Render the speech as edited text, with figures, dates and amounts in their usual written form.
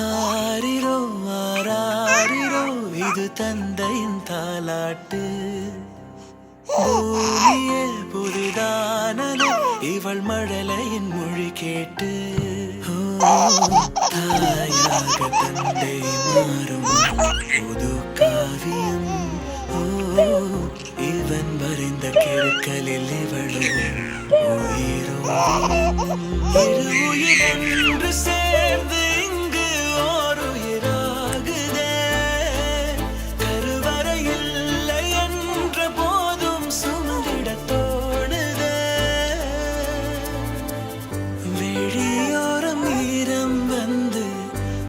ஆரிரோ ஆராரிரோ இது தந்தையின் தாலாட்டு. பூமியே புதிதானது இவள் மழலையின் மொழி கேட்டு. தாயாக தந்தை மாறும் புது காவியம். இவன் வரைந்த கிருக்கலில் இவளோ உயிரோ. இரு உயிர் ஒன்று சேர்ந்து